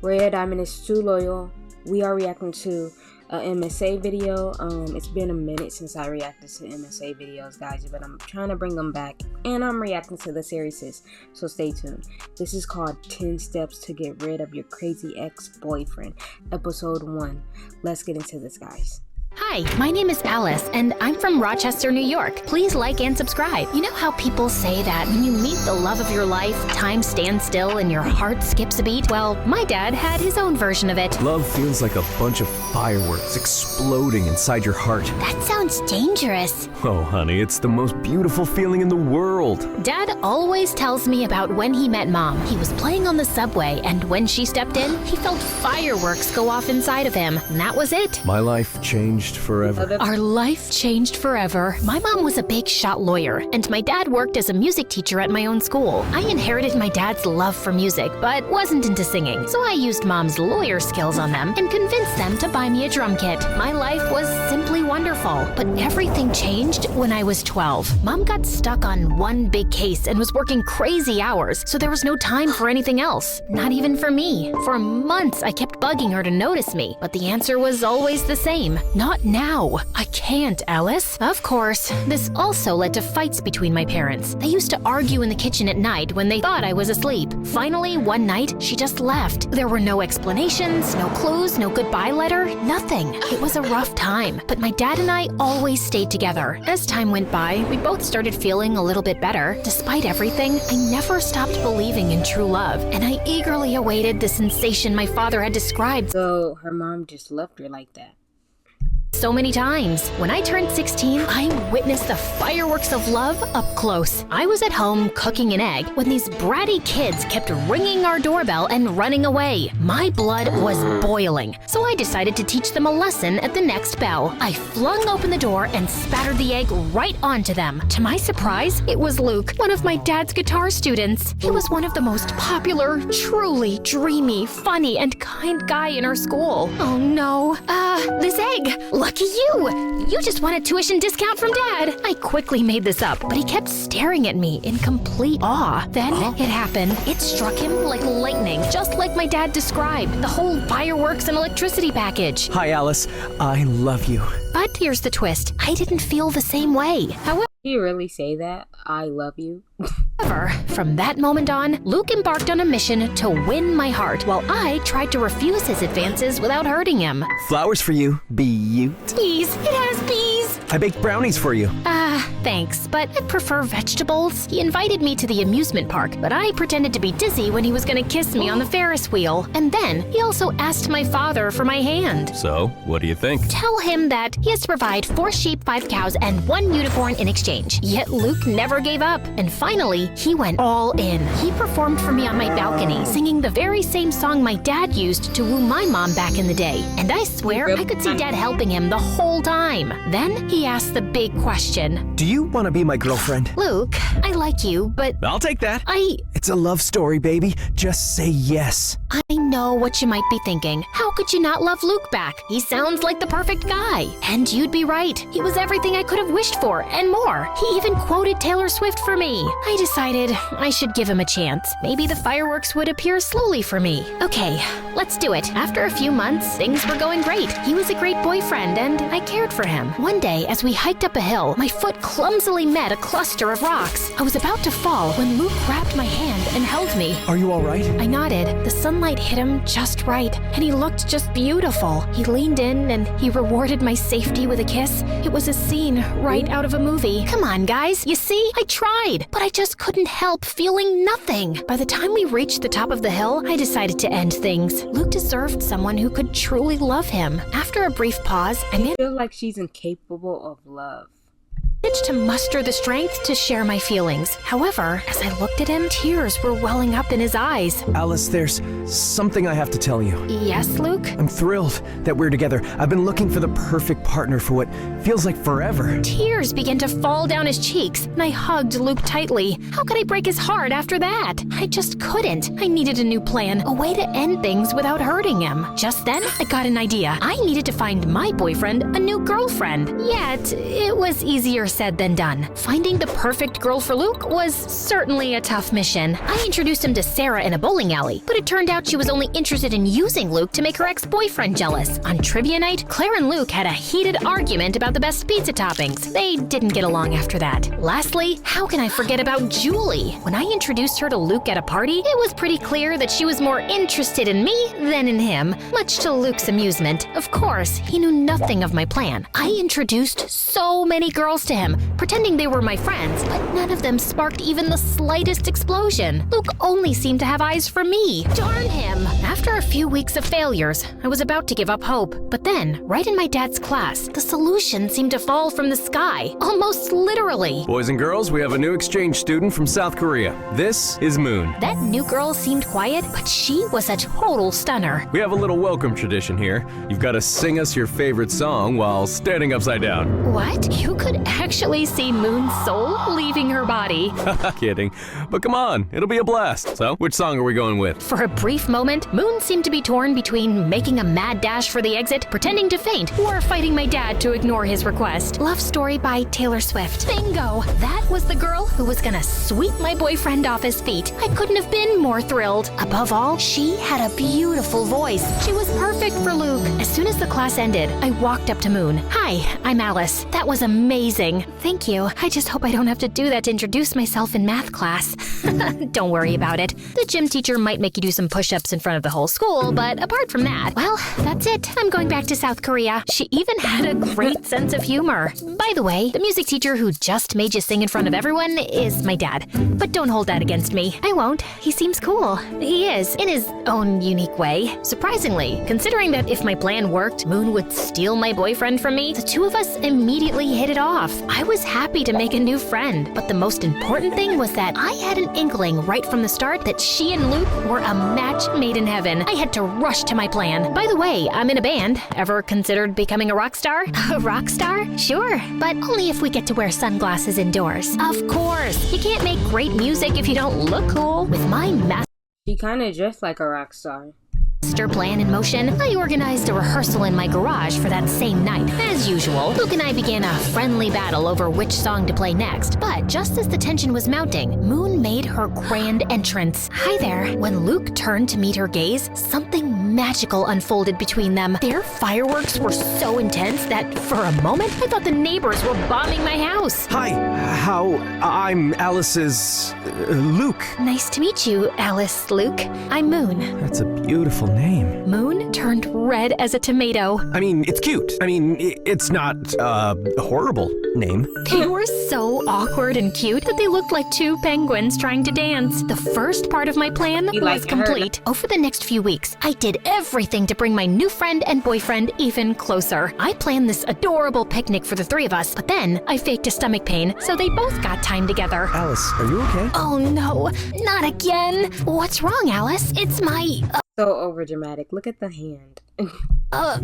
Rhea Diamond is too loyal. We are reacting to a MSA video. It's been a minute since I reacted to MSA videos, guys, but I'm trying to bring them back, and I'm reacting to the series, so stay tuned. This is called 10 Steps to Get Rid of Your Crazy Ex-Boyfriend, episode 1. Let's get into this, guys. Hi, my name is Alice, and I'm from Rochester, New York. Please like and subscribe. You know how people say that when you meet the love of your life, time stands still and your heart skips a beat? Well, my dad had his own version of it. Love feels like a bunch of fireworks exploding inside your heart. That sounds dangerous. Oh, honey, it's the most beautiful feeling in the world. Dad always tells me about when he met Mom. He was playing on the subway, and when she stepped in, he felt fireworks go off inside of him, and that was it. My life changed forever. Our life changed forever. My mom was a big shot lawyer, and my dad worked as a music teacher at my own school. I inherited my dad's love for music, but wasn't into singing, so I used Mom's lawyer skills on them and convinced them to buy me a drum kit. My life was simply wonderful, but everything changed when I was 12. Mom got stuck on one big case and was working crazy hours, so there was no time for anything else, not even for me. For months, I kept bugging her to notice me, but the answer was always the same: not now. I can't, Alice. Of course, this also led to fights between my parents. They used to argue in the kitchen at night when they thought I was asleep. Finally, one night, she just left. There were no explanations, no clues, no goodbye letter, nothing. It was a rough time, but my dad and I always stayed together. As time went by, we both started feeling a little bit better. Despite everything, I never stopped believing in true love, and I eagerly awaited the sensation my father had described So her mom just left her like that. so many times. When I turned 16, I witnessed the fireworks of love up close. I was at home cooking an egg when these bratty kids kept ringing our doorbell and running away. My blood was boiling, so I decided to teach them a lesson at the next bell. I flung open the door and spattered the egg right onto them. To my surprise, it was Luke, one of my dad's guitar students. He was one of the most popular, truly dreamy, funny, and kind guy in our school. Oh no. This egg. Lucky you! You just wanted tuition discount from Dad! I quickly made this up, but he kept staring at me in complete awe. Then it happened. It struck him like lightning, just like my dad described. The whole fireworks and electricity package. Hi, Alice. I love you. But here's the twist. I didn't feel the same way. However, Did you really say that? I love you? from that moment on, Luke embarked on a mission to win my heart, while I tried to refuse his advances without hurting him. Flowers for you, beaut. Bees! It has bees! I baked brownies for you. Thanks, but I prefer vegetables. He invited me to the amusement park, but I pretended to be dizzy when he was gonna kiss me on the Ferris wheel. And then he also asked my father for my hand. So, what do you think? Tell him that he has to provide 4 sheep, 5 cows, and 1 unicorn in exchange. Yet Luke never gave up, and finally, he went all in. He performed for me on my balcony, singing the very same song my dad used to woo my mom back in the day. And I swear I could see Dad helping him the whole time. Then he asked the big question. Do you want to be my girlfriend? Luke, I like you, but I'll take that. I It's a love story, baby. Just say yes. know what you might be thinking. How could you not love Luke back? He sounds like the perfect guy. And you'd be right. He was everything I could have wished for, and more. He even quoted Taylor Swift for me. I decided I should give him a chance. Maybe the fireworks would appear slowly for me. Okay, let's do it. After a few months, things were going great. He was a great boyfriend, and I cared for him. One day, as we hiked up a hill, my foot clumsily met a cluster of rocks. I was about to fall when Luke grabbed my hand and held me. Are you all right? I nodded. The sunlight hit him just right, and he looked just beautiful. He leaned in and he rewarded my safety with a kiss. It was a scene right out of a movie. Come on, guys. You see? I tried, but I just couldn't help feeling nothing. By the time we reached the top of the hill, I decided to end things. Luke deserved someone who could truly love him. After a brief pause, I I feel like she's incapable of love. managed to muster the strength to share my feelings. However, as I looked at him, tears were welling up in his eyes. Alice, there's something I have to tell you. Yes, Luke? I'm thrilled that we're together. I've been looking for the perfect partner for what feels like forever. Tears began to fall down his cheeks, and I hugged Luke tightly. How could I break his heart after that? I just couldn't. I needed a new plan, a way to end things without hurting him. Just then, I got an idea. I needed to find my boyfriend a new girlfriend. Yet, it was easier said than done. Finding the perfect girl for Luke was certainly a tough mission. I introduced him to Sarah in a bowling alley, but it turned out she was only interested in using Luke to make her ex-boyfriend jealous. On trivia night, Claire and Luke had a heated argument about the best pizza toppings. They didn't get along after that. Lastly, how can I forget about Julie? When I introduced her to Luke at a party, it was pretty clear that she was more interested in me than in him, much to Luke's amusement. Of course, he knew nothing of my plan. I introduced so many girls to him, pretending they were my friends, but none of them sparked even the slightest explosion. Luke only seemed to have eyes for me. Darn him! After a few weeks of failures, I was about to give up hope. But then, right in my dad's class, the solution seemed to fall from the sky, almost literally. Boys and girls, we have a new exchange student from South Korea. This is Moon. That new girl seemed quiet, but she was a total stunner. We have a little welcome tradition here. You've got to sing us your favorite song while standing upside down. What? You could actually see Moon's soul leaving her body. Kidding. But come on, it'll be a blast. So, which song are we going with? For a brief moment, Moon seemed to be torn between making a mad dash for the exit, pretending to faint, or fighting my dad to ignore his request. Love Story by Taylor Swift. Bingo! That was the girl who was gonna sweep my boyfriend off his feet. I couldn't have been more thrilled. Above all, she had a beautiful voice. She was perfect for Luke. As soon as the class ended, I walked up to Moon. Hi, I'm Alice. That was amazing. Thank you. I just hope I don't have to do that to introduce myself in math class. Don't worry about it. The gym teacher might make you do some push-ups in front of the whole school, but apart from that, well, that's it. I'm going back to South Korea. She even had a great sense of humor. By the way, the music teacher who just made you sing in front of everyone is my dad. But don't hold that against me. I won't. He seems cool. He is, in his own unique way. Surprisingly, considering that if my plan worked, Moon would steal my boyfriend from me, the two of us immediately hit it off. I was happy to make a new friend, but the most important thing was that I had an inkling right from the start that she and Luke were a match made in heaven. I had to rush to my plan. By the way, I'm in a band. Ever considered becoming a rock star? A rock star? Sure, but only if we get to wear sunglasses indoors. Of course, you can't make great music if you don't look cool. With my She kind of dressed like a rock star. master plan in motion, I organized a rehearsal in my garage for that same night. As usual, Luke and I began a friendly battle over which song to play next, but just as the tension was mounting, Moon made her grand entrance. Hi there. When Luke turned to meet her gaze, something magical unfolded between them. Their fireworks were so intense that, for a moment, I thought the neighbors were bombing my house. Hi, I'm Alice's Luke. Nice to meet you, Alice Luke. I'm Moon. That's a beautiful name. Moon turned red as a tomato. I mean, it's cute. I mean, it's not a horrible name. They were so awkward and cute that they looked like two penguins trying to dance. The first part of my plan was complete. Over the next few weeks, I did everything to bring my new friend and boyfriend even closer. I planned this adorable picnic for the three of us, but then I faked a stomach pain, so they both got time together. Alice, are you okay? Oh no, not again. What's wrong, Alice? It's my, So overdramatic. Look at the hand.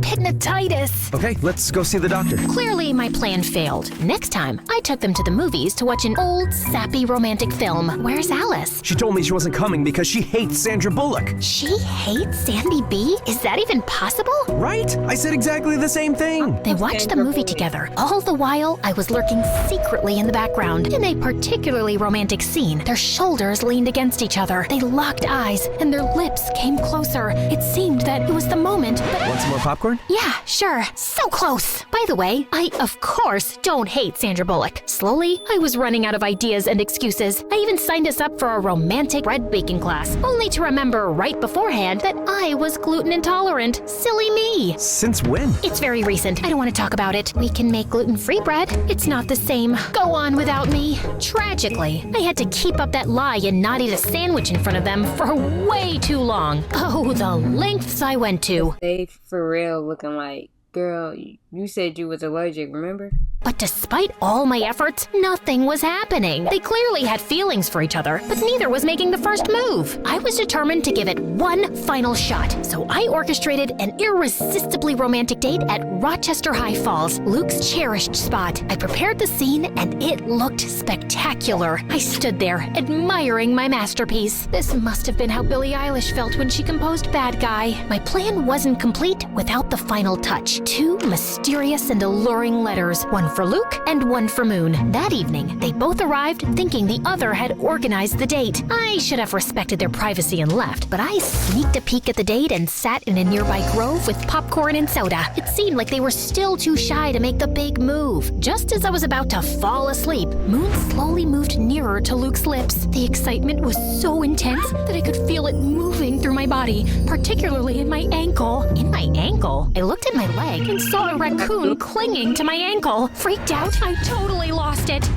hypnotitis. Okay, let's go see the doctor. Clearly, my plan failed. Next time, I took them to the movies to watch an old, sappy romantic film. Where's Alice? She told me she wasn't coming because she hates Sandra Bullock. She hates Sandy B? Is that even possible? Right? I said exactly the same thing. They watched the movie together. All the while, I was lurking secretly in the background. In a particularly romantic scene, their shoulders leaned against each other. They locked eyes, and their lips came closer. It seemed that it was the moment, but... Want some more popcorn? Yeah, sure. So close. By the way, I, of course, don't hate Sandra Bullock. Slowly, I was running out of ideas and excuses. I even signed us up for a romantic bread baking class, only to remember right beforehand that I was gluten intolerant. Silly me. Since when? It's very recent. I don't want to talk about it. We can make gluten-free bread. It's not the same. Go on without me. Tragically, I had to keep up that lie and not eat a sandwich in front of them for way too long. Oh, the lengths I went to. They for real looking like, girl, you said you was allergic, remember? But despite all my efforts, nothing was happening. They clearly had feelings for each other, but neither was making the first move. I was determined to give it one final shot, so I orchestrated an irresistibly romantic date at Rochester High Falls, Luke's cherished spot. I prepared the scene, and it looked spectacular. I stood there, admiring my masterpiece. This must have been how Billie Eilish felt when she composed Bad Guy. My plan wasn't complete without the final touch. like two mysterious and alluring letters, one for Luke and one for Moon. That evening, they both arrived thinking the other had organized the date. I should have respected their privacy and left, but I sneaked a peek at the date and sat in a nearby grove with popcorn and soda. It seemed like they were still too shy to make the big move. Just as I was about to fall asleep, Moon slowly moved nearer to Luke's lips. The excitement was so intense that I could feel it moving through my body, particularly in my ankle. In my ankle? I looked at my leg and saw a raccoon clinging to my ankle. Freaked out, I totally lost it.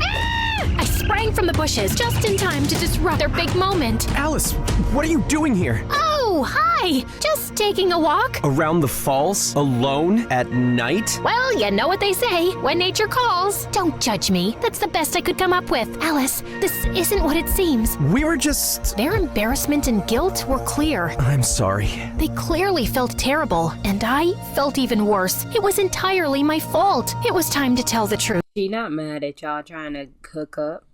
I sprang from the bushes just in time to disrupt their big moment. Alice, what are you doing here? Oh, hi! Just taking a walk. Around the falls? Alone? At night? Well, you know what they say, when nature calls. Don't judge me. That's the best I could come up with. Alice, this isn't what it seems. We were just... Their embarrassment and guilt were clear. I'm sorry. They clearly felt terrible, and I felt even worse. It was entirely my fault. It was time to tell the truth. She not mad at y'all trying to hook up.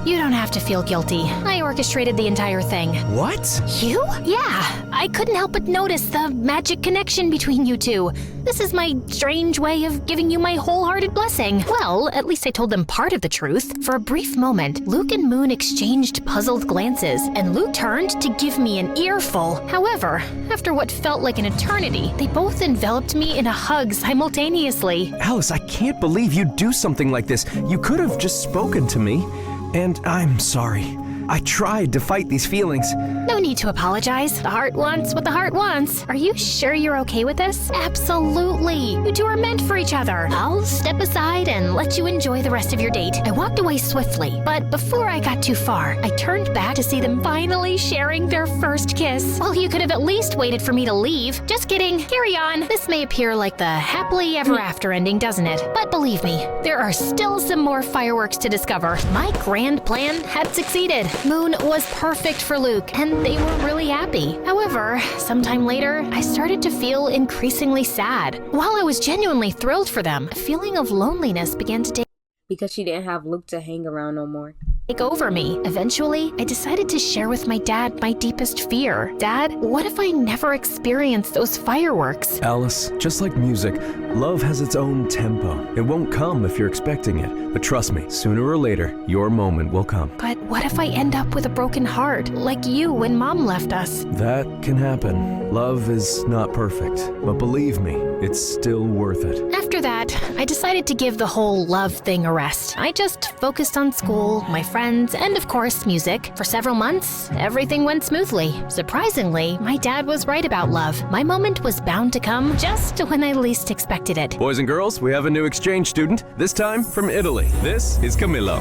You don't have to feel guilty. I orchestrated the entire thing. What? You? Yeah. I couldn't help but notice the magic connection between you two. This is my strange way of giving you my wholehearted blessing. Well, at least I told them part of the truth. For a brief moment, Luke and Moon exchanged puzzled glances, and Luke turned to give me an earful. However, after what felt like an eternity, they both enveloped me in a hug simultaneously. Alice, I can't believe you'd do something like this. You could have just spoken to me. And I'm sorry. I tried to fight these feelings. No need to apologize. The heart wants what the heart wants. Are you sure you're okay with this? Absolutely. You two are meant for each other. I'll step aside and let you enjoy the rest of your date. I walked away swiftly, but before I got too far, I turned back to see them finally sharing their first kiss. Well, you could have at least waited for me to leave. Just kidding. Carry on. This may appear like the happily ever after ending, doesn't it? But believe me, there are still some more fireworks to discover. My grand plan had succeeded. Moon was perfect for Luke, and they were really happy. However, sometime later, I started to feel increasingly sad. While I was genuinely thrilled for them, a feeling of loneliness began to take Because she didn't have Luke to hang around no more. over me. Eventually, I decided to share with my dad my deepest fear. Dad, what if I never experienced those fireworks? Alice, just like music, love has its own tempo. It won't come if you're expecting it. But trust me, sooner or later, your moment will come. But what if I end up with a broken heart, like you when Mom left us? That can happen. Love is not perfect, but believe me, it's still worth it. After that, I decided to give the whole love thing a rest. I just focused on school, my friends, and of course, music. For several months, everything went smoothly. Surprisingly, my dad was right about love. My moment was bound to come just when I least expected it. Boys and girls, we have a new exchange student, this time from Italy. This is Camillo.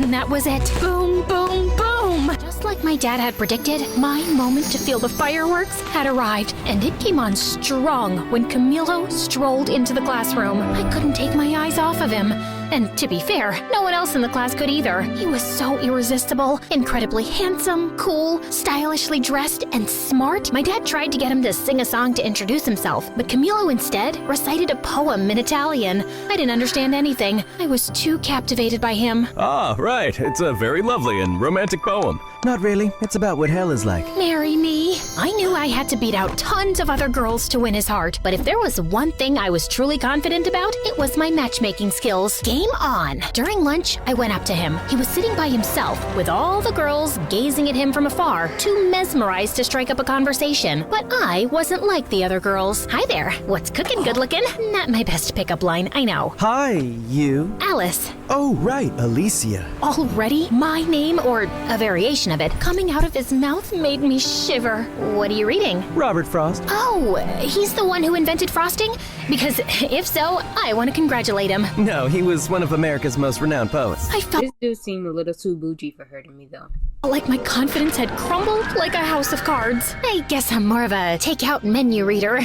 And that was it. Boom, boom, boom! Just like my dad had predicted, my moment to feel the fireworks had arrived, and it came on strong when Camilo strolled into the classroom. I couldn't take my eyes off of him. And to be fair, no one else in the class could either. He was so irresistible, incredibly handsome, cool, stylishly dressed, and smart. My dad tried to get him to sing a song to introduce himself, but Camilo instead recited a poem in Italian. I didn't understand anything. I was too captivated by him. Ah, right. It's a very lovely and romantic poem. Not really. It's about what hell is like. Marry me. I knew I had to beat out tons of other girls to win his heart, but if there was one thing I was truly confident about, it was my matchmaking skills. Game on. During lunch, I went up to him. He was sitting by himself, with all the girls gazing at him from afar, too mesmerized to strike up a conversation. But I wasn't like the other girls. Hi there. What's cooking, good looking? Not my best pickup line, I know. Hi, you. Alice. Oh, right, Alicia. Already? My name, or a variation of it, coming out of his mouth made me shiver. What are you reading? Robert Frost. Oh, he's the one who invented frosting? Because if so, I want to congratulate him. No, he was one of America's most renowned poets. I felt This dude seemed a little too bougie for her to me, though. like my confidence had crumbled like a house of cards. I guess I'm more of a takeout menu reader.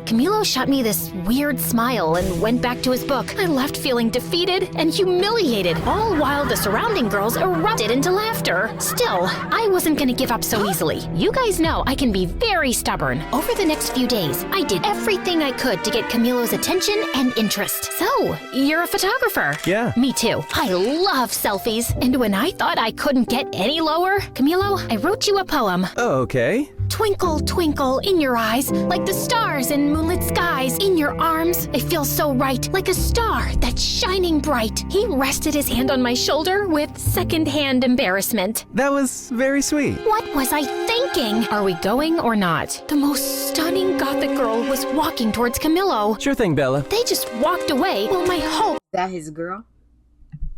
Camilo shot me this weird smile and went back to his book. I left feeling defeated and humiliated, all while the surrounding girls erupted into laughter. Still, I wasn't gonna give up so easily. You guys know I can be very stubborn. Over the next few days, I did everything I could to get Camilo's attention and interest. So, you're a photographer? Yeah. Me too. I love selfies. And when I thought I couldn't get any lower, Camilo, I wrote you a poem. Oh, okay. Twinkle, twinkle in your eyes, like the stars in moonlit skies. In your arms, I feel so right, like a star that's shining bright. He rested his hand on my shoulder with second-hand embarrassment. That was very sweet. What was I thinking? Are we going or not? The most stunning gothic girl was walking towards Camillo. Sure thing, Bella. They just walked away while my hope That his girl?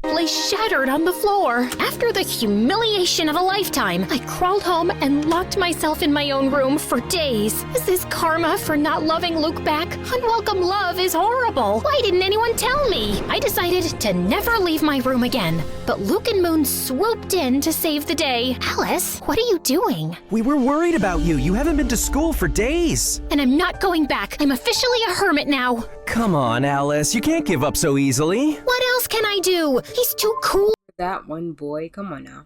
lay shattered on the floor. After the humiliation of a lifetime, I crawled home and locked myself in my own room for days. Is this karma for not loving Luke back? Unwelcome love is horrible. Why didn't anyone tell me? I decided to never leave my room again. But Luke and Moon swooped in to save the day. Alice, what are you doing? We were worried about you. You haven't been to school for days. And I'm not going back. I'm officially a hermit now. Come on, Alice. You can't give up so easily. What else can I do? He's too cool That one boy? Come on now.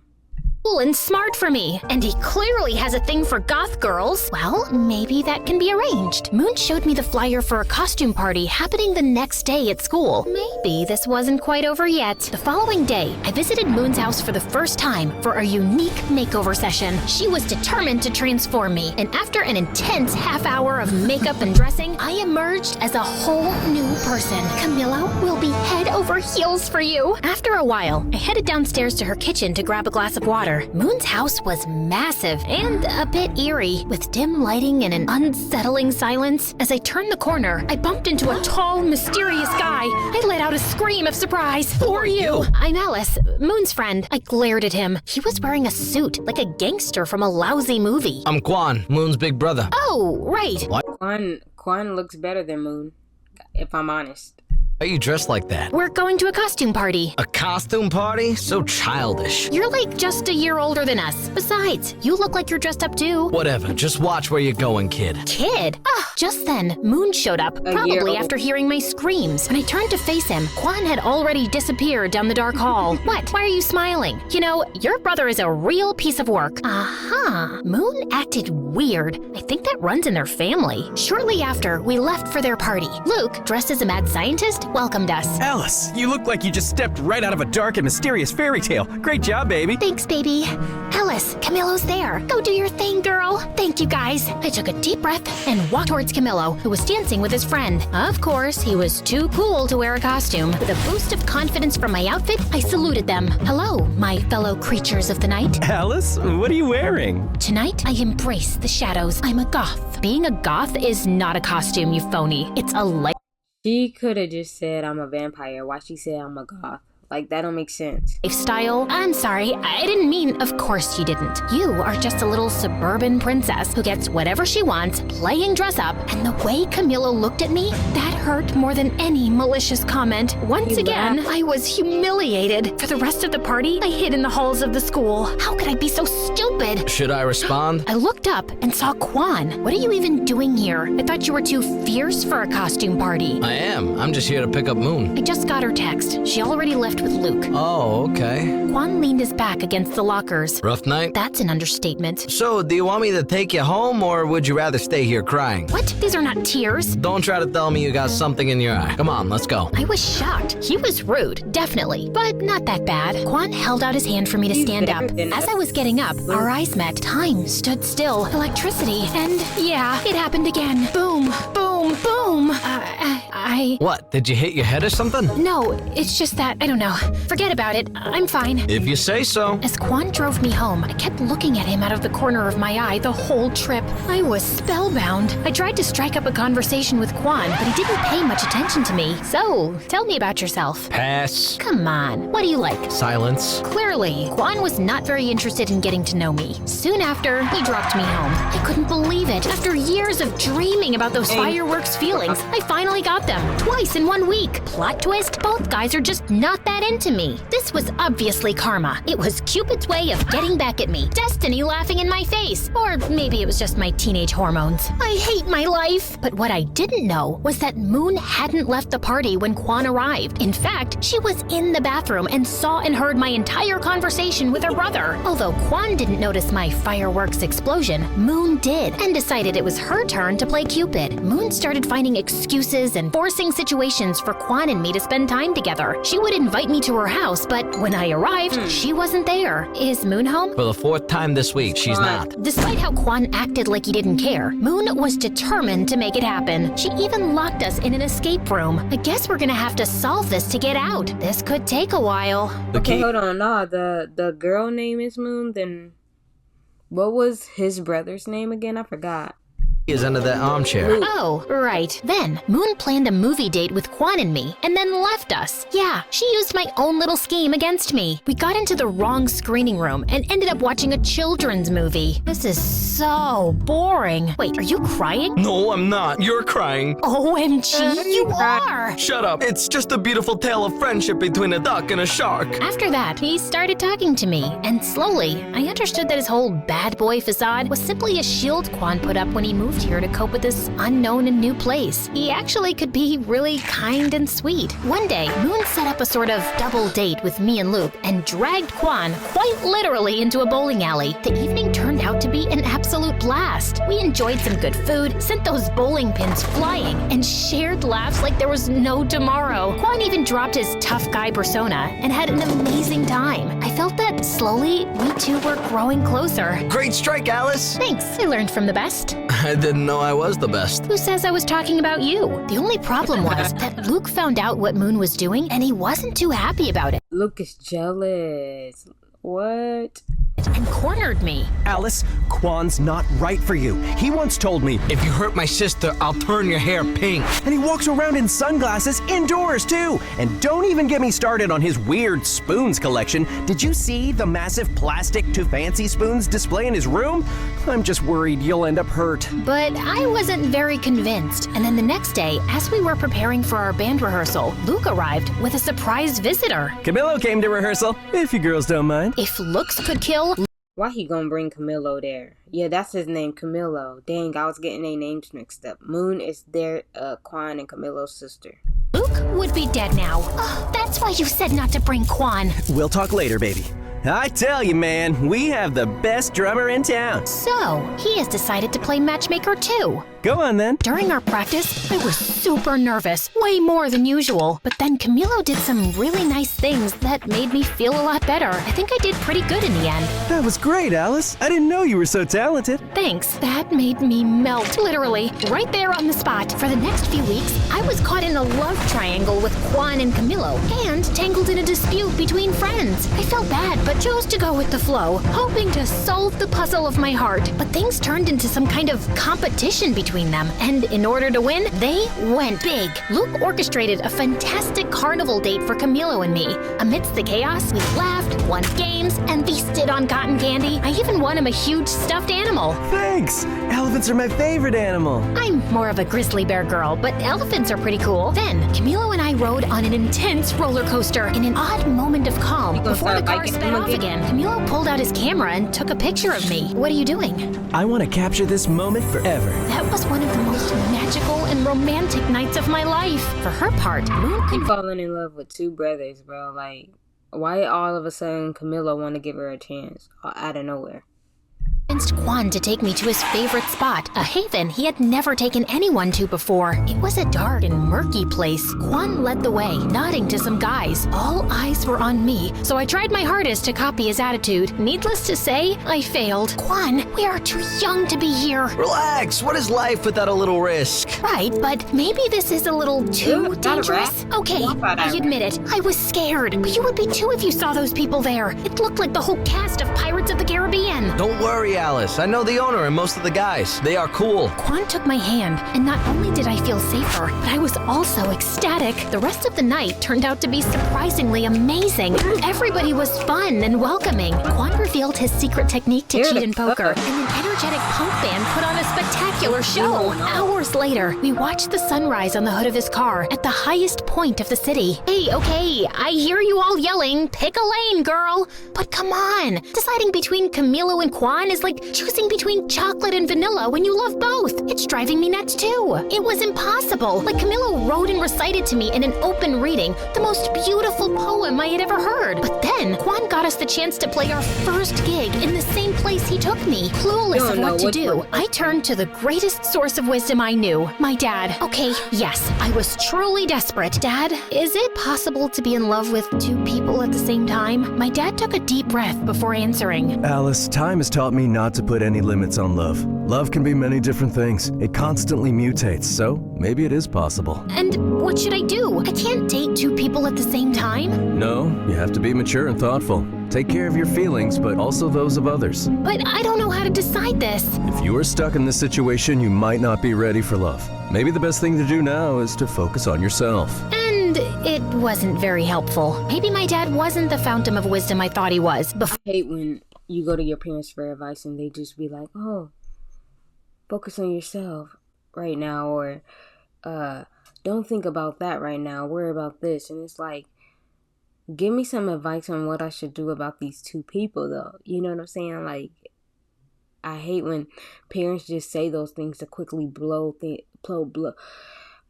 and smart for me, and he clearly has a thing for goth girls. Well, maybe that can be arranged. Moon showed me the flyer for a costume party happening the next day at school. Maybe this wasn't quite over yet. The following day, I visited Moon's house for the first time for a unique makeover session. She was determined to transform me, and after an intense half hour of makeup and dressing, I emerged as a whole new person. Camillo will be head over heels for you. After a while, I headed downstairs to her kitchen to grab a glass of water. Moon's house was massive and a bit eerie, with dim lighting and an unsettling silence. As I turned the corner, I bumped into a tall, mysterious guy. I let out a scream of surprise. Who are you? I'm Alice, Moon's friend. I glared at him. He was wearing a suit, like a gangster from a lousy movie. I'm Quan, Moon's big brother. Oh, right. Quan looks better than Moon, if I'm honest. Why are you dressed like that? We're going to a costume party. A costume party? So childish. You're like just a year older than us. Besides, you look like you're dressed up too. Whatever, just watch where you're going, kid. Kid? Just then, Moon showed up, year probably old. after hearing my screams. When I turned to face him, Quan had already disappeared down the dark hall. What? Why are you smiling? You know, your brother is a real piece of work. Aha. Moon acted weird. I think that runs in their family. Shortly after, we left for their party. Luke, dressed as a mad scientist, welcomed us. Alice, you look like you just stepped right out of a dark and mysterious fairy tale. Great job, baby. Thanks, baby. Alice, Camillo's there. Go do your thing, girl. Thank you, guys. I took a deep breath and walked towards Camillo, who was dancing with his friend. Of course, he was too cool to wear a costume. With a boost of confidence from my outfit, I saluted them. Hello, my fellow creatures of the night. Alice, what are you wearing? Tonight, I embrace the shadows. I'm a goth. Being a goth is not a costume, you phony. It's a life. She could have just said I'm a vampire. Why she said I'm a goth? Like, that don't make sense. Lifestyle? I'm sorry, I didn't mean, of course you didn't. You are just a little suburban princess who gets whatever she wants, playing dress up, and the way Camillo looked at me, that hurt more than any malicious comment. Once You again, laughed. I was humiliated. For the rest of the party, I hid in the halls of the school. How could I be so stupid? Should I respond? I looked up and saw Quan. What are you even doing here? I thought you were too fierce for a costume party. I am. I'm just here to pick up Moon. I just got her text. She already left with Luke. Oh, okay. Quan leaned his back against the lockers. Rough night? That's an understatement. So, do you want me to take you home, or would you rather stay here crying? What? These are not tears. Don't try to tell me you got something in your eye. Come on, let's go. I was shocked. He was rude, definitely, but not that bad. Quan held out his hand for me to He's stand better up. than As us. I was getting up, our eyes met. Time stood still. Electricity. And yeah, it happened again. Boom, boom, boom. What, did you hit your head or something? No, it's just that, I don't know. Forget about it. I'm fine. If you say so. As Quan drove me home, I kept looking at him out of the corner of my eye the whole trip. I was spellbound. I tried to strike up a conversation with Quan, but he didn't pay much attention to me. So, tell me about yourself. Pass. Come on, what do you like? Silence. Clearly, Quan was not very interested in getting to know me. Soon after, he dropped me home. I couldn't believe it. After years of dreaming about those fireworks feelings, I finally got them. Twice in 1 week. Plot twist, both guys are just not that into me. This was obviously karma. It was Cupid's way of getting back at me. Destiny laughing in my face. Or maybe it was just my teenage hormones. I hate my life. But what I didn't know was that Moon hadn't left the party when Quan arrived. In fact, she was in the bathroom and saw and heard my entire conversation with her brother. Although Quan didn't notice my fireworks explosion, Moon did, and decided it was her turn to play Cupid. Moon started finding excuses and forcing situations for Quan and me to spend time together. She would invite me to her house, but when I arrived, she wasn't there. Is Moon home? For the 4th time this week, she's not. Despite how Quan acted like he didn't care, Moon was determined to make it happen. She even locked us in an escape room. I guess we're gonna have to solve this to get out. This could take a while. Okay, hold on. Nah, the girl name is Moon. Then what was his brother's name again? I forgot. Is under that armchair. Oh, right. Then, Moon planned a movie date with Quan and me, and then left us. Yeah, she used my own little scheme against me. We got into the wrong screening room and ended up watching a children's movie. This is so boring. Wait, are you crying? No, I'm not. You're crying. OMG, you are! Shut up. It's just a beautiful tale of friendship between a duck and a shark. After that, he started talking to me, and slowly, I understood that his whole bad boy facade was simply a shield Quan put up when he moved here to cope with this unknown and new place. He actually could be really kind and sweet. One day, Moon set up a sort of double date with me and Luke and dragged Quan quite literally into a bowling alley. The evening turned out to be an absolute blast. We enjoyed some good food, sent those bowling pins flying, and shared laughs like there was no tomorrow. Quan even dropped his tough guy persona and had an amazing time. I felt that slowly, we two were growing closer. Great strike, Alice. Thanks, I learned from the best. I didn't know I was the best. Who says I was talking about you? The only problem was that Luke found out what Moon was doing and he wasn't too happy about it. Luke is jealous. What? And cornered me. Alice, Quan's not right for you. He once told me, If you hurt my sister, I'll turn your hair pink. and he walks around in sunglasses indoors too. And don't even get me started on his weird spoons collection. Did you see the massive plastic to fancy spoons display in his room? I'm just worried you'll end up hurt. But I wasn't very convinced. And then the next day, as we were preparing for our band rehearsal, Luke arrived with a surprise visitor. Camilo came to rehearsal, if you girls don't mind. If looks could kill, Why he gonna bring Camilo there? Yeah, that's his name, Camilo. Dang, I was getting their names mixed up. Moon is their Quan and Camilo's sister. Luke would be dead now. Oh, that's why you said not to bring Quan. We'll talk later, baby. I tell you, man, we have the best drummer in town. So, he has decided to play matchmaker too. Go on then. During our practice, I was super nervous, way more than usual. But then Camilo did some really nice things that made me feel a lot better. I think I did pretty good in the end. That was great, Alice. I didn't know you were so talented. Thanks. That made me melt, literally, right there on the spot. For the next few weeks, I was caught in a love triangle with Quan and Camilo, and tangled in a dispute between friends. I felt bad, but chose to go with the flow, hoping to solve the puzzle of my heart. But things turned into some kind of competition between them, and in order to win, they went big. Luke orchestrated a fantastic carnival date for Camilo and me. Amidst the chaos, we laughed, won games, and feasted on cotton candy. I even won him a huge stuffed animal. Thanks. Elephants are my favorite animal. I'm more of a grizzly bear girl, but elephants are pretty cool. Then, Camilo and I rode on an intense roller coaster in an odd moment of calm. Before the car sped off again, Camilo pulled out his camera and took a picture of me. What are you doing? I want to capture this moment forever. That was one of the most magical and romantic nights of my life. For her part, Moon I'm could falling in love with two brothers, bro. Like, why all of a sudden Camilo want to give her a chance out of nowhere? convinced Quan to take me to his favorite spot, a haven he had never taken anyone to before. It was a dark and murky place. Quan led the way, nodding to some guys. All eyes were on me, so I tried my hardest to copy his attitude. Needless to say, I failed. Quan, we are too young to be here. Relax, what is life without a little risk? Right, but maybe this is a little too dangerous. Okay, I admit it. I was scared, but you would be too if you saw those people there. It looked like the whole cast of Pirates of the Caribbean. Don't worry, Alice. I know the owner and most of the guys. They are cool. Quan took my hand, and not only did I feel safer, but I was also ecstatic. The rest of the night turned out to be surprisingly amazing. Everybody was fun and welcoming. Quan revealed his secret technique to cheat in poker, and an energetic punk band put on a spectacular show. Hours later, we watched the sunrise on the hood of his car at the highest point of the city. Hey, okay, I hear you all yelling, pick a lane, girl. But come on, deciding between Camilo and Quan is like choosing between chocolate and vanilla when you love both. It's driving me nuts too. It was impossible. Like Camilo wrote and recited to me in an open reading the most beautiful poem I had ever heard. But then Quan got us the chance to play our first gig in the same place he took me. Clueless of what to do, I turned to the greatest source of wisdom I knew, my dad. Okay, yes, I was truly desperate. Dad, is it possible to be in love with two people at the same time? My dad took a deep breath before answering. Alice, time has taught me not to put any limits on love. Love can be many different things. It constantly mutates, so maybe it is possible. And what should I do? I can't date two people at the same time. No, you have to be mature and thoughtful. Take care of your feelings, but also those of others. But I don't know how to decide this. If you are stuck in this situation, you might not be ready for love. Maybe the best thing to do now is to focus on yourself. And it wasn't very helpful. Maybe my dad wasn't the fountain of wisdom I thought he was. I hate when you go to your parents for advice and they just be like, oh, focus on yourself right now, or don't think about that right now, worry about this. And it's like, give me some advice on what I should do about these two people, though. You know what I'm saying? Like, I hate when parents just say those things to quickly blow.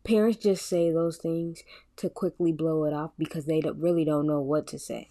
Parents just say those things to quickly blow it off because they really don't know what to say.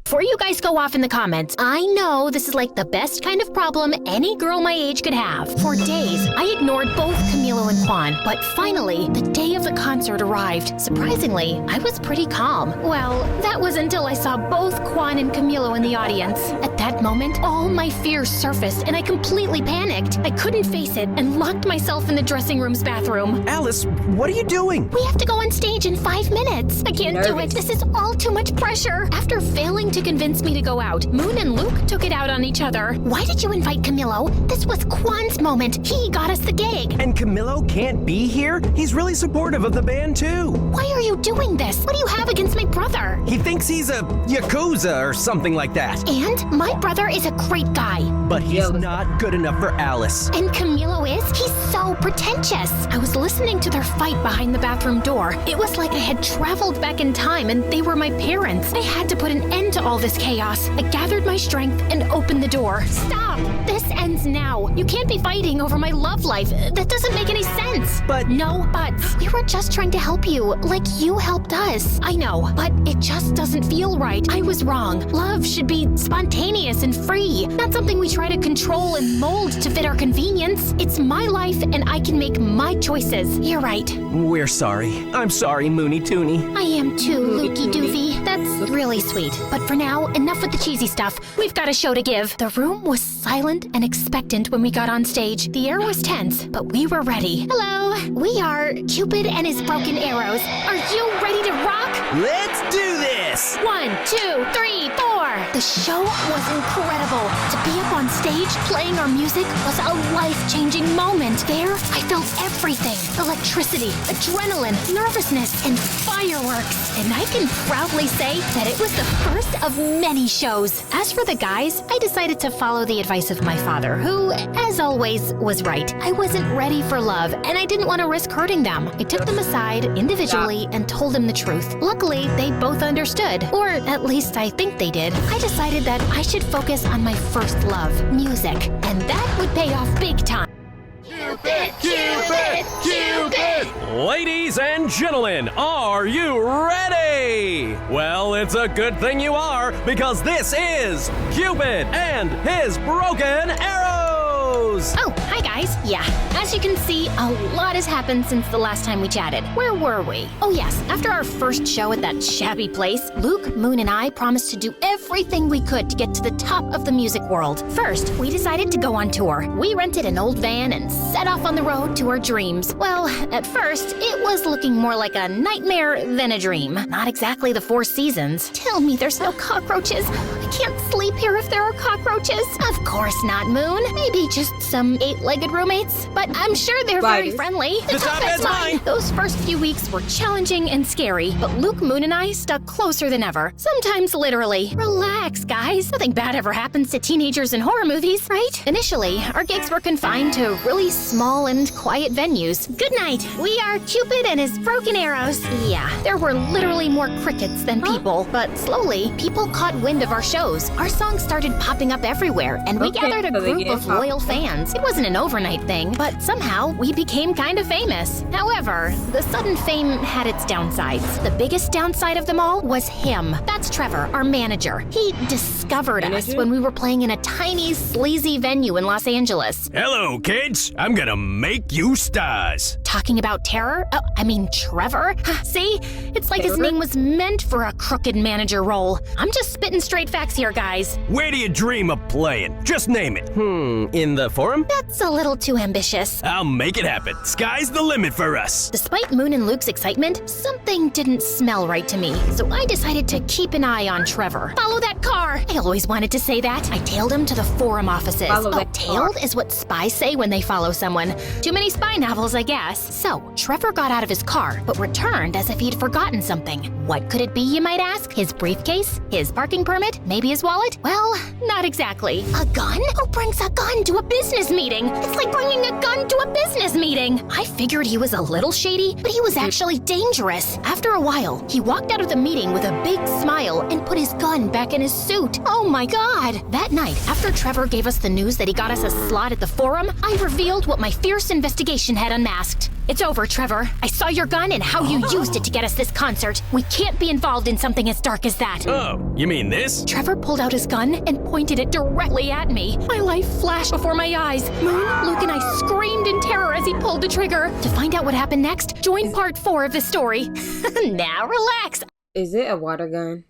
Before you guys go off in the comments, I know this is like the best kind of problem any girl my age could have. For days, I ignored both Camilo and Quan, but finally, the day of the concert arrived. Surprisingly, I was pretty calm. Well, that was until I saw both Quan and Camilo in the audience. At that moment, all my fears surfaced and I completely panicked. I couldn't face it and locked myself in the dressing room's bathroom. Alice, what are you doing? We have to go on stage in 5 minutes. I can't do it. This is all too much pressure. After failing to convince me to go out, Moon and Luke took it out on each other. Why did you invite Camilo? This was Quan's moment. He got us the gig. And Camilo can't be here? He's really supportive of the band too. Why are you doing this? What do you have against my brother? He thinks he's a Yakuza or something like that. And my brother is a great guy. But he's not good enough for Alice. And Camilo is? He's so pretentious. I was listening to their fight behind the bathroom door. It was like I had traveled back in time and they were my parents. I had to put an end to all this chaos. I gathered my strength and opened the door. Stop! This ends now. You can't be fighting over my love life. That doesn't make any sense. But... No buts. We were just trying to help you, like you helped us. I know, but it just doesn't feel right. I was wrong. Love should be spontaneous and free, not something we try to control and mold to fit our convenience. It's my life and I can make my choices. You're right. We're sorry. I'm sorry, Moony Toony. I am too, Lukey Doofy. That's really sweet. But for now, enough with the cheesy stuff. We've got a show to give. The room was silent and expectant when we got on stage. The air was tense, but we were ready. Hello, we are Cupid and his broken arrows. Are you ready to rock? Let's do this! 1, 2, 3, 4. The show was incredible. To be up on stage playing our music was a life-changing moment. There, I felt everything. Electricity, adrenaline, nervousness, and fireworks. And I can proudly say that it was the first of many shows. As for the guys, I decided to follow the advice of my father, who, as always, was right. I wasn't ready for love, and I didn't want to risk hurting them. I took them aside individually and told them the truth. Luckily, they both understood, or at least I think they did. I decided that I should focus on my first love, music, and that would pay off big time. Cupid, Cupid, Cupid! Ladies and gentlemen, are you ready? Well, it's a good thing you are, because this is Cupid and his broken arrows! Oh, hi guys. Yeah, as you can see, a lot has happened since the last time we chatted. Where were we? Oh yes, after our first show at that shabby place, Luke, Moon, and I promised to do everything we could to get to the top of the music world. First, we decided to go on tour. We rented an old van and set off on the road to our dreams. Well, at first, it was looking more like a nightmare than a dream. Not exactly the Four Seasons. Tell me there's no cockroaches. I can't sleep here if there are cockroaches. Of course not, Moon. Maybe just some 8-legged roommates, but I'm sure they're very friendly. The top bed's mine. Those first few weeks were challenging and scary, but Luke, Moon, and I stuck closer than ever. Sometimes literally. Relax, guys. Nothing bad ever happens to teenagers in horror movies, right? Initially, our gigs were confined to really small and quiet venues. Good night. We are Cupid and his broken arrows. Yeah, there were literally more crickets than people, but slowly, people caught wind of our shows. Our songs started popping up everywhere, and we gathered a group of loyal fans. It wasn't an overnight thing, but somehow we became kind of famous. However, the sudden fame had its downsides. The biggest downside of them all was him. That's Trevor, our manager. He disgusted discovered us when we were playing in a tiny, sleazy venue in Los Angeles. Hello, kids. I'm gonna make you stars. Talking about terror? Oh, I mean Trevor? See? It's like his name was meant for a crooked manager role. I'm just spitting straight facts here, guys. Where do you dream of playing? Just name it. In the forum? That's a little too ambitious. I'll make it happen. Sky's the limit for us. Despite Moon and Luke's excitement, something didn't smell right to me, so I decided to keep an eye on Trevor. Follow that car! I always wanted to say that. I tailed him to the forum offices. Tailed is what spies say when they follow someone. Too many spy novels, I guess. So, Trevor got out of his car, but returned as if he'd forgotten something. What could it be, you might ask? His briefcase? His parking permit? Maybe his wallet? Well, not exactly. A gun? Who brings a gun to a business meeting? It's like bringing a gun to a business meeting. I figured he was a little shady, but he was actually dangerous. After a while, he walked out of the meeting with a big smile and put his gun back in his suit. Oh my God! That night, after Trevor gave us the news that he got us a slot at the forum, I revealed what my fierce investigation had unmasked. It's over, Trevor. I saw your gun and how you used it to get us this concert. We can't be involved in something as dark as that. Oh, you mean this? Trevor pulled out his gun and pointed it directly at me. My life flashed before my eyes. Moon, Luke, and I screamed in terror as he pulled the trigger. To find out what happened next, join part 4 of the story. Now relax. Is it a water gun?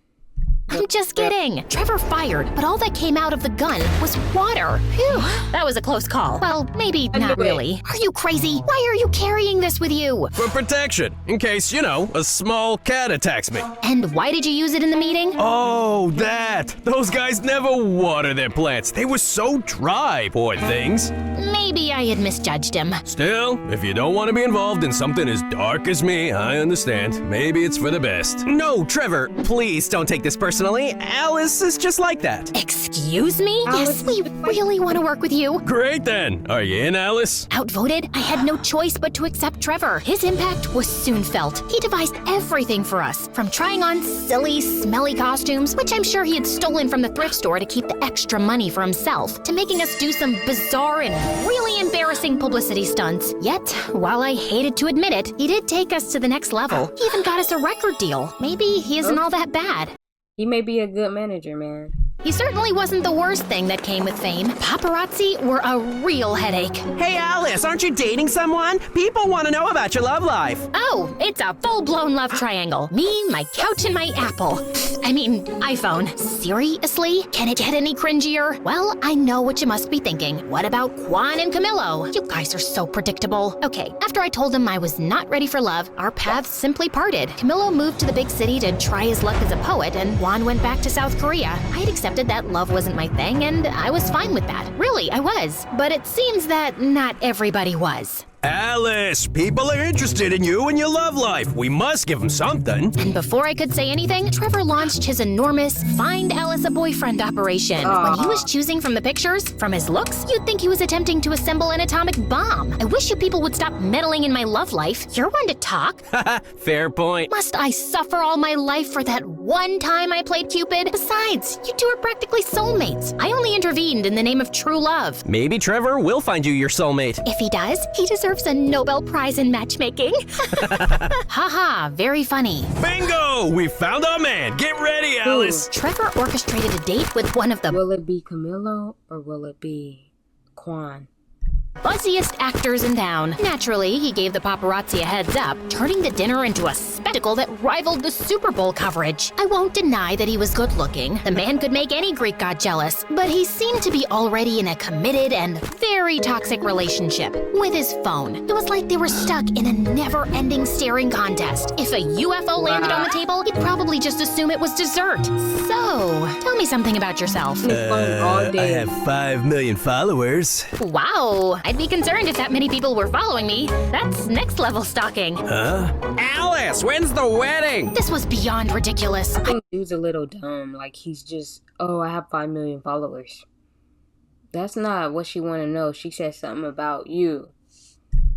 I'm just kidding. Trevor fired, but all that came out of the gun was water. Phew, that was a close call. Well, maybe not really. Are you crazy? Why are you carrying this with you? For protection, in case, a small cat attacks me. And why did you use it in the meeting? Oh, that! Those guys never water their plants. They were so dry, poor things. Maybe I had misjudged him. Still, if you don't want to be involved in something as dark as me, I understand. Maybe it's for the best. No, Trevor, please don't take this personally. Alice is just like that. Excuse me? Yes, we really want to work with you. Great then. Are you in, Alice? Outvoted, I had no choice but to accept Trevor. His impact was soon felt. He devised everything for us, from trying on silly, smelly costumes, which I'm sure he had stolen from the thrift store to keep the extra money for himself, to making us do some bizarre and really embarrassing publicity stunts. Yet, while I hated to admit it, he did take us to the next level. He even got us a record deal. Maybe he isn't all that bad. He may be a good manager, man. He certainly wasn't the worst thing that came with fame. Paparazzi were a real headache. Hey, Alice, aren't you dating someone? People want to know about your love life. Oh, it's a full-blown love triangle. Me, my couch, and my Apple. iPhone. Seriously? Can it get any cringier? Well, I know what you must be thinking. What about Juan and Camilo? You guys are so predictable. Okay, after I told him I was not ready for love, our paths simply parted. Camilo moved to the big city to try his luck as a poet, and Juan went back to South Korea. I had accepted that love wasn't my thing, and I was fine with that. Really, I was. But it seems that not everybody was. Alice, people are interested in you and your love life. We must give them something. And before I could say anything, Trevor launched his enormous Find Alice a Boyfriend operation. When he was choosing from the pictures, from his looks, you'd think he was attempting to assemble an atomic bomb. I wish you people would stop meddling in my love life. You're one to talk. Fair point. Must I suffer all my life for that one time I played Cupid? Besides, you two are practically soulmates. I only intervened in the name of true love. Maybe Trevor will find you your soulmate. If he does, he deserves a Nobel Prize in matchmaking. Haha, very funny. Bingo! We found our man. Get ready, Alice. Trevor orchestrated a date with one of the Will it be Camilo or will it be Quan? buzziest actors in town. Naturally, he gave the paparazzi a heads up, turning the dinner into a spectacle that rivaled the Super Bowl coverage. I won't deny that he was good looking. The man could make any Greek god jealous, but he seemed to be already in a committed and very toxic relationship with his phone. It was like they were stuck in a never-ending staring contest. If a UFO landed on the table, he'd probably just assume it was dessert. So, tell me something about yourself. I have 5 million followers. Wow, I'd be concerned if that many people were following me. That's next level stalking. Huh? Alice, when's the wedding? This was beyond ridiculous. I think dude's a little dumb. Like, he's just, oh, I have 5 million followers. That's not what she want to know. She said something about you.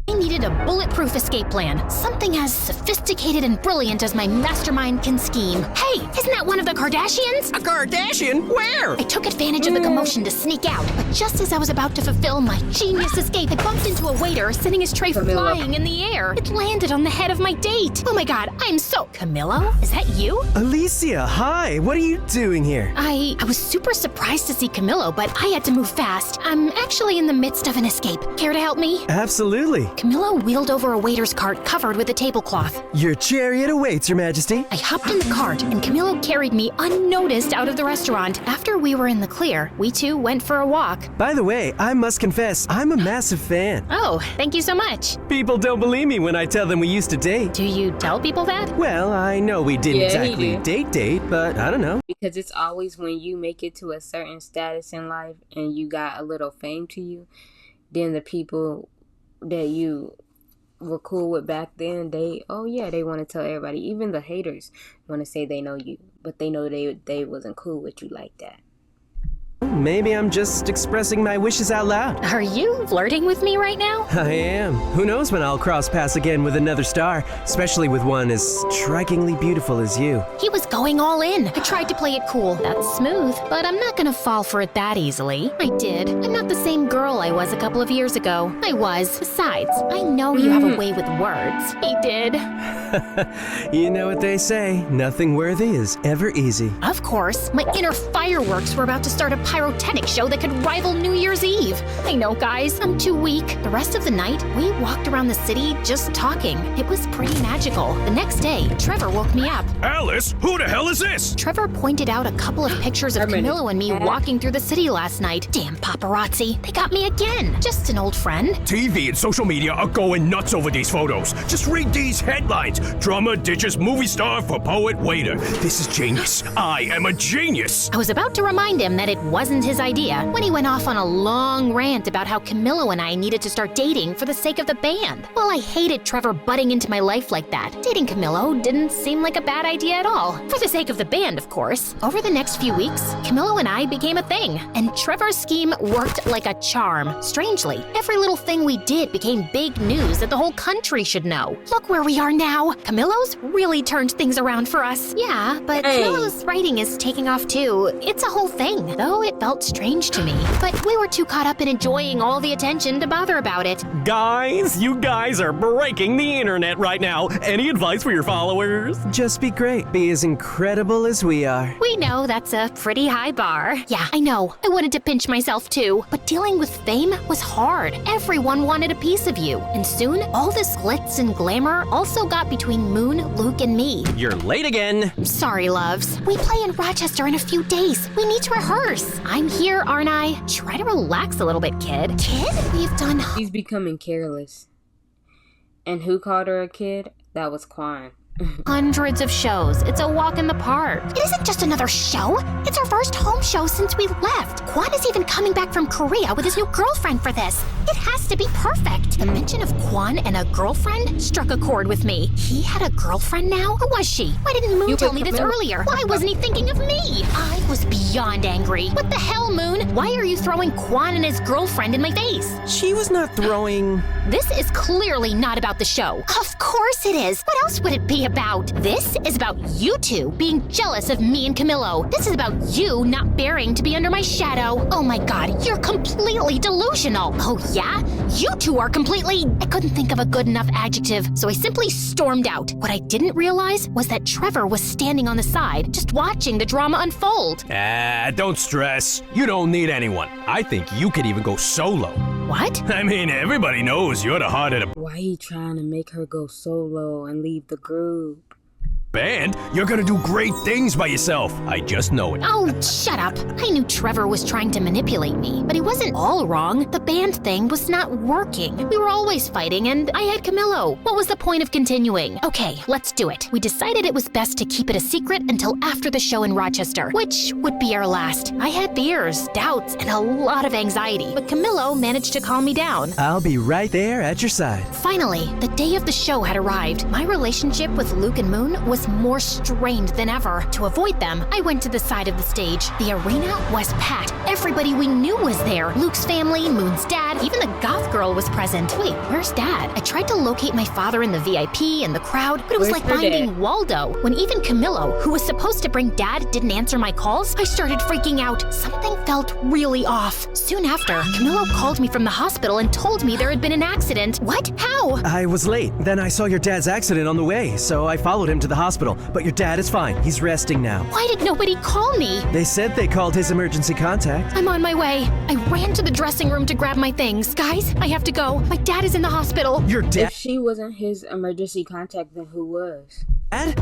I needed needed a bulletproof escape plan. Something as sophisticated and brilliant as my mastermind can scheme. Hey, isn't that one of the Kardashians? A Kardashian? Where? I took advantage of the commotion to sneak out, but just as I was about to fulfill my genius escape, I bumped into a waiter sending his tray flying in the air. It landed on the head of my date. Oh my god, I'm so... Camillo? Is that you? Alicia, hi. What are you doing here? I was super surprised to see Camillo, but I had to move fast. I'm actually in the midst of an escape. Care to help me? Absolutely. Camillo wheeled over a waiter's cart covered with a tablecloth. Your chariot awaits, Your Majesty. I hopped in the cart, and Camillo carried me unnoticed out of the restaurant. After we were in the clear, we two went for a walk. By the way, I must confess, I'm a massive fan. Oh, thank you so much. People don't believe me when I tell them we used to date. Do you tell people that? Well, I know we didn't Yeah, he exactly did. date, but I don't know. Because it's always when you make it to a certain status in life and you got a little fame to you, then the people that you were cool with back then, they want to tell everybody. Even the haters want to say they know you, but they know they wasn't cool with you like that. Maybe I'm just expressing my wishes out loud. Are you flirting with me right now? I am. Who knows when I'll cross paths again with another star, especially with one as strikingly beautiful as you. He was going all in. I tried to play it cool. That's smooth, but I'm not gonna fall for it that easily. I did. I'm not the same girl I was a couple of years ago. I was. Besides, I know you have a way with words. He did. You know what they say, nothing worthy is ever easy. Of course, my inner fireworks were about to start a pyrotechnic show that could rival New Year's Eve. I know, guys, I'm too weak. The rest of the night, we walked around the city just talking. It was pretty magical. The next day, Trevor woke me up. Alice, who the hell is this? Trevor pointed out a couple of pictures of Camillo and me walking through the city last night. Damn paparazzi. They got me again. Just an old friend. TV and social media are going nuts over these photos. Just read these headlines. Drummer ditches movie star for poet waiter. This is genius. I am a genius. I was about to remind him that it wasn't his idea when he went off on a long rant about how Camillo and I needed to start dating for the sake of the band. Well, I hated Trevor butting into my life like that. Dating Camillo didn't seem like a bad idea at all. For the sake of the band, of course. Over the next few weeks, Camillo and I became a thing, and Trevor's scheme worked like a charm. Strangely, every little thing we did became big news that the whole country should know. Look where we are now. Camillo's really turned things around for us. Yeah, but Camillo's writing is taking off too. It's a whole thing, though it felt strange to me. But we were too caught up in enjoying all the attention to bother about it. Guys, you guys are breaking the internet right now. Any advice for your followers? Just be great. Be as incredible as we are. We know that's a pretty high bar. Yeah, I know. I wanted to pinch myself too. But dealing with fame was hard. Everyone wanted a piece of you. And soon, all this glitz and glamour also got between Moon, Luke, and me. You're late again. Sorry, loves. We play in Rochester in a few days. We need to rehearse. I'm here, aren't I? Try to relax a little bit, kid. Kid? We've done... She's becoming careless. And who called her a kid? That was Quan. hundreds of shows. It's a walk in the park. It isn't just another show. It's our first home show since we left. Quan is even coming back from Korea with his new girlfriend for this. It has to be perfect. The mention of Quan and a girlfriend struck a chord with me. He had a girlfriend now? Or was she? Why didn't Moon tell me this earlier? Why wasn't he thinking of me? I was beyond angry. What the hell, Moon? Why are you throwing Quan and his girlfriend in my face? She was not throwing... This is clearly not about the show. Of course it is. What else would it be about? This is about you two being jealous of me and Camillo. This is about you not bearing to be under my shadow. Oh my god, you're completely delusional. Oh yeah? You two are completely... I couldn't think of a good enough adjective, so I simply stormed out. What I didn't realize was that Trevor was standing on the side, just watching the drama unfold. Don't stress. You don't need anyone. I think you could even go solo. What? I mean, everybody knows you're the heart of the Why he trying to make her go solo and leave the group? band. You're gonna do great things by yourself. I just know it. Oh, shut up. I knew Trevor was trying to manipulate me, but he wasn't all wrong. The band thing was not working. We were always fighting, and I had Camillo. What was the point of continuing? Okay, let's do it. We decided it was best to keep it a secret until after the show in Rochester, which would be our last. I had fears, doubts, and a lot of anxiety, but Camillo managed to calm me down. I'll be right there at your side. Finally, the day of the show had arrived. My relationship with Luke and Moon was more strained than ever. To avoid them, I went to the side of the stage. The arena was packed. Everybody we knew was there. Luke's family, Moon's Moon's dad, even the goth girl was present. Wait, where's Dad? I tried to locate my father in the VIP and the crowd, but it was Where's like her finding dad? Waldo. When even Camillo, who was supposed to bring Dad, didn't answer my calls, I started freaking out. Something felt really off. Soon after, Camillo called me from the hospital and told me there had been an accident. What? How? I was late. Then I saw your dad's accident on the way, so I followed him to the hospital. But your dad is fine. He's resting now. Why did nobody call me? They said they called his emergency contact. I'm on my way. I ran to the dressing room to grab my things. Guys, I have to go. My dad is in the hospital. Your If dad? she wasn't his emergency contact, then who was?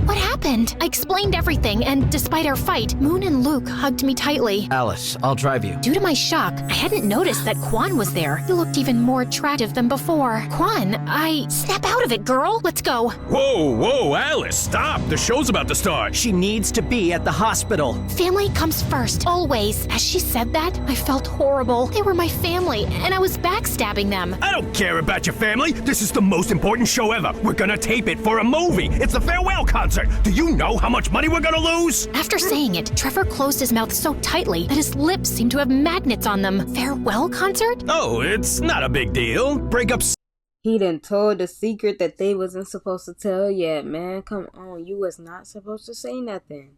What happened? I explained everything, and despite our fight, Moon and Luke hugged me tightly. Alice, I'll drive you. Due to my shock, I hadn't noticed that Quan was there. He looked even more attractive than before. Quan, Snap out of it, girl. Let's go. Whoa, Alice, stop. The show's about to start. She needs to be at the hospital. Family comes first, always. As she said that, I felt horrible. They were my family, and I was backstabbing them. I don't care about your family. This is the most important show ever. We're gonna tape it for a movie. It's the farewell concert. Do you know how much money we're gonna lose? After saying it, Trevor closed his mouth so tightly that his lips seemed to have magnets on them. Farewell concert? Oh, it's not a big deal. Breakups. He done told the secret that they wasn't supposed to tell yet, man. Come on, you was not supposed to say nothing.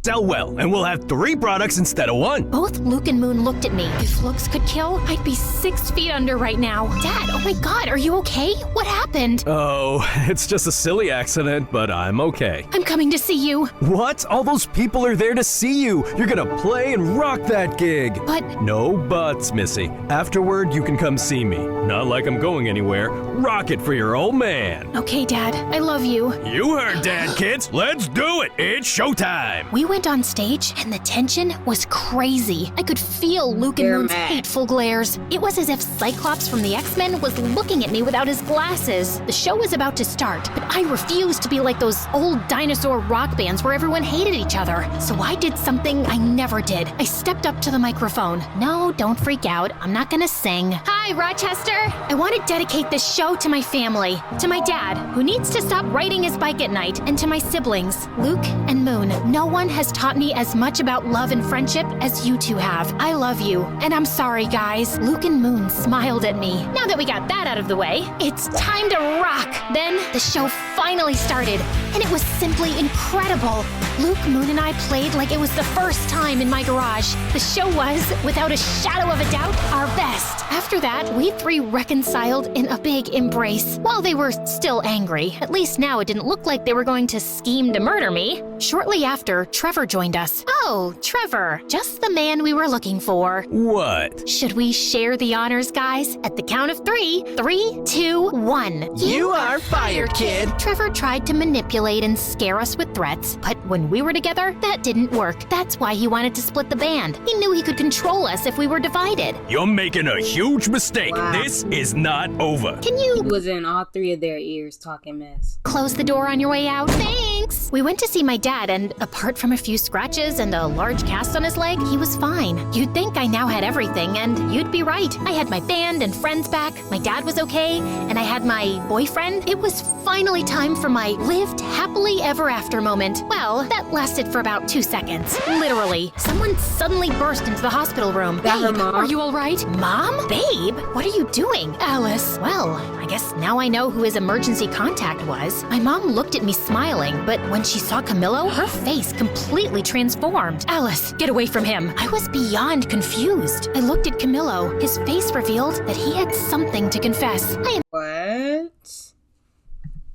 Sell well, and we'll have 3 products instead of 1. Both Luke and Moon looked at me. If looks could kill, I'd be 6 feet under right now. Dad, oh my God, are you okay? What happened? Oh, it's just a silly accident, but I'm okay. I'm coming to see you. What? All those people are there to see you. You're gonna play and rock that gig. But No buts, Missy. Afterward, you can come see me. Not like I'm going anywhere. Rock it for your old man. okay, Dad, I love you. You heard Dad, kids. Let's do it. It's showtime. We went on stage, and the tension was crazy. I could feel Luke and They're Moon's mad. hateful glares. It was as if Cyclops from the X-Men was looking at me without his glasses. The show was about to start, but I refused to be like those old dinosaur rock bands where everyone hated each other. So I did something I never did. I stepped up to the microphone. No, don't freak out. I'm not gonna sing. Hi, Rochester. I want to dedicate this show to my family, to my dad, who needs to stop riding his bike at night, and to my siblings, Luke and Moon. No one has taught me as much about love and friendship as you two have. I love you, and I'm sorry, guys. Luke and Moon smiled at me. Now that we got that out of the way, it's time to rock. Then the show finally started, and it was simply incredible. Luke, Moon, and I played like it was the first time in my garage. The show was, without a shadow of a doubt, our best. After that, we 3 reconciled in a big embrace. While they were still angry, at least now it didn't look like they were going to scheme to murder me. Shortly after, Trevor joined us. Oh, Trevor, just the man we were looking for. What? Should we share the honors, guys? At the count of 3. 3, 2, 1. You are fired, kid. Trevor tried to manipulate and scare us with threats, but when we were together, that didn't work. That's why he wanted to split the band. He knew he could control us if we were divided. You're making a huge mistake. Wow. This is not over. Can He you was in all 3 of their ears talking mess. close the door on your way out? Thanks! We went to see my dad, and apart from a few scratches and a large cast on his leg, he was fine. You'd think I now had everything, and you'd be right. I had my band and friends back, my dad was okay, and I had my boyfriend. It was finally time for my lived happily ever after moment. Well, that lasted for about 2 seconds. Literally. Someone suddenly burst into the hospital room. That her Babe, mom? are you all right? Mom? Babe, what are you doing? Alice. Well, I guess now I know who his emergency contact was. My mom looked at me smiling, but when she saw Camillo, her face completely transformed. Alice, get away from him. I was beyond confused. I looked at Camillo. His face revealed that he had something to confess. I What?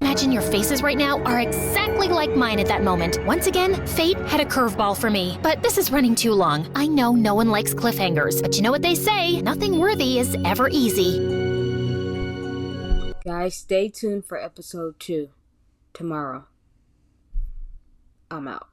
imagine your faces right now are exactly like mine at that moment. Once again, fate had a curveball for me. But this is running too long. I know no one likes cliffhangers, but you know what they say, nothing worthy is ever easy. Guys, stay tuned for episode 2 tomorrow. I'm out.